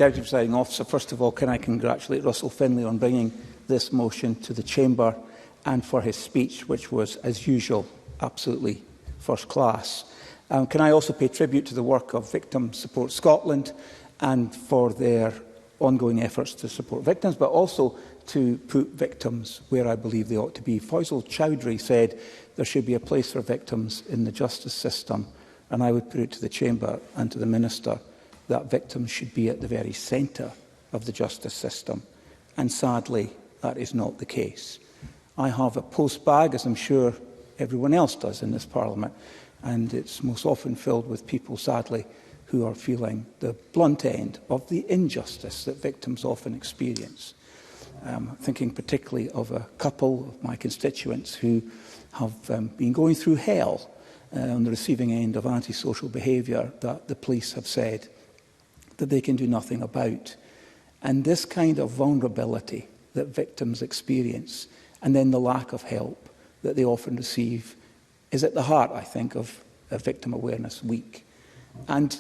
Deputy Presiding Officer, first of all, can I congratulate Russell Finlay on bringing this motion to the Chamber and for his speech, which was, as usual, absolutely first class. Can I also pay tribute to the work of Victim Support Scotland and for their ongoing efforts to support victims, but also to put victims where I believe they ought to be. Faisal Chowdhury said there should be a place for victims in the justice system, and I would put it to the Chamber and to the Minister that victims should be at the very centre of the justice system. And sadly, that is not the case. I have a post bag, as I'm sure everyone else does in this Parliament, and it's most often filled with people, sadly, who are feeling the blunt end of the injustice that victims often experience. Thinking particularly of a couple of my constituents who have been going through hell on the receiving end of antisocial behaviour that the police have said that they can do nothing about. And this kind of vulnerability that victims experience, and then the lack of help that they often receive, is at the heart, I think, of Victim Awareness Week. And,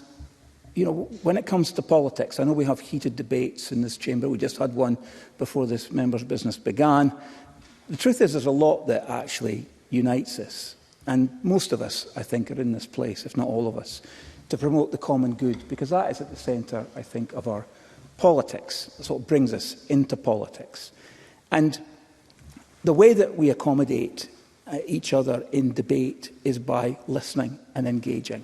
you know, when it comes to politics, I know we have heated debates in this chamber. We just had one before this member's business began. The truth is, there's a lot that actually unites us. And most of us, I think, are in this place, if not all of us, to promote the common good, because that is at the centre, I think, of our politics. That's what brings us into politics. And the way that we accommodate each other in debate is by listening and engaging.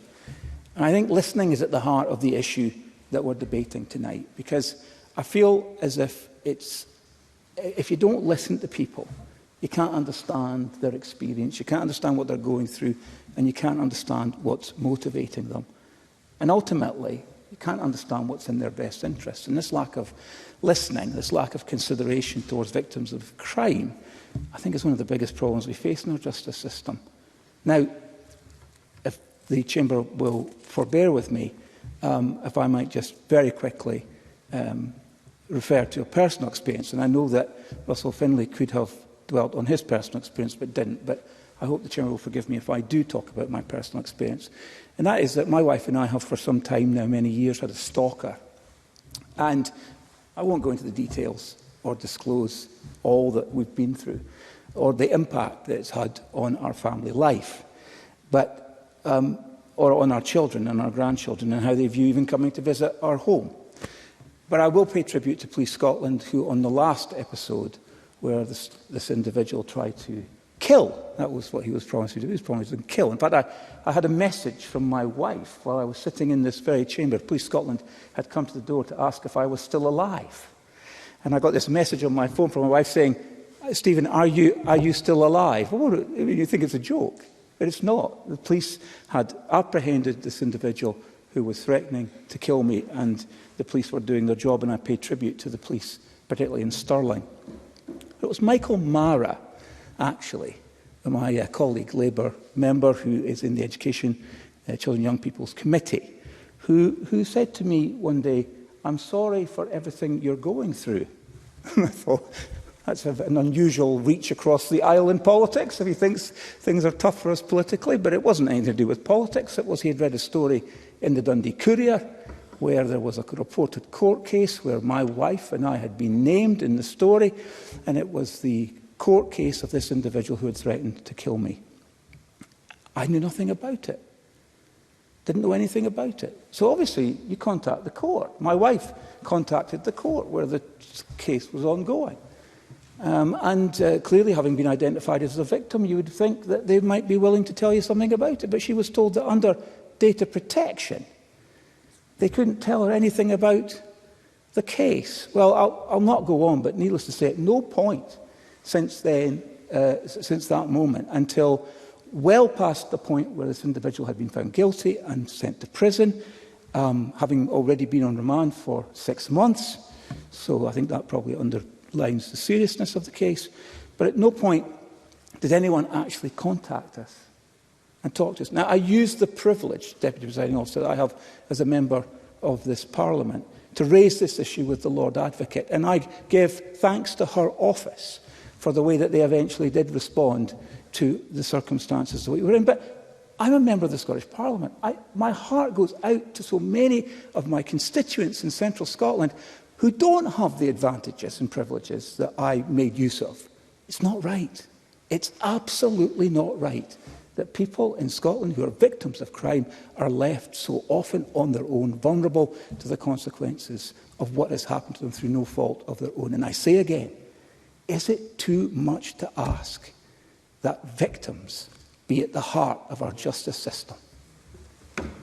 And I think listening is at the heart of the issue that we're debating tonight, because I feel as if you don't listen to people, you can't understand their experience, you can't understand what they're going through, and you can't understand what's motivating them. And ultimately, you can't understand what's in their best interests. And this lack of listening, this lack of consideration towards victims of crime, I think is one of the biggest problems we face in our justice system. Now, if the Chamber will forbear with me, if I might just very quickly refer to a personal experience. And I know that Russell Finlay could have dwelt on his personal experience, but didn't. But I hope the Chamber will forgive me if I do talk about my personal experience. And that is that my wife and I have for some time now, many years, had a stalker. And I won't go into the details or disclose all that we've been through or the impact that it's had on our family life, but or on our children and our grandchildren and how they view even coming to visit our home. But I will pay tribute to Police Scotland, who on the last episode where this individual tried to kill, that was what he was promised to do, he was promised to kill. In fact, I had a message from my wife while I was sitting in this very chamber. Police Scotland had come to the door to ask if I was still alive. And I got this message on my phone from my wife saying, "Stephen, are you still alive?" Well, you think it's a joke, but it's not. The police had apprehended this individual who was threatening to kill me, and the police were doing their job, and I paid tribute to the police, particularly in Stirling. It was Michael Mara, actually, my colleague, Labour member, who is in the Education, Children and Young People's Committee, who said to me one day, "I'm sorry for everything you're going through." And I thought, that's an unusual reach across the aisle in politics, if he thinks things are tough for us politically. But it wasn't anything to do with politics. It was he had read a story in the Dundee Courier where there was a reported court case where my wife and I had been named in the story, and it was the court case of this individual who had threatened to kill me. I knew nothing about it. Didn't know anything about it. So obviously you contact the court. My wife contacted the court where the case was ongoing. Clearly, having been identified as a victim, you would think that they might be willing to tell you something about it. But she was told that under data protection, they couldn't tell her anything about the case. Well, I'll not go on, but needless to say, at no point since then, since that moment, until well past the point where this individual had been found guilty and sent to prison, having already been on remand for 6 months. So I think that probably underlines the seriousness of the case. But at no point did anyone actually contact us and talk to us. Now, I use the privilege, Deputy Presiding Officer, that I have as a member of this Parliament to raise this issue with the Lord Advocate. And I give thanks to her office for the way that they eventually did respond to the circumstances that we were in. But I'm a member of the Scottish Parliament. My heart goes out to so many of my constituents in central Scotland who don't have the advantages and privileges that I made use of. It's not right. It's absolutely not right that people in Scotland who are victims of crime are left so often on their own, vulnerable to the consequences of what has happened to them through no fault of their own. And I say again, is it too much to ask that victims be at the heart of our justice system?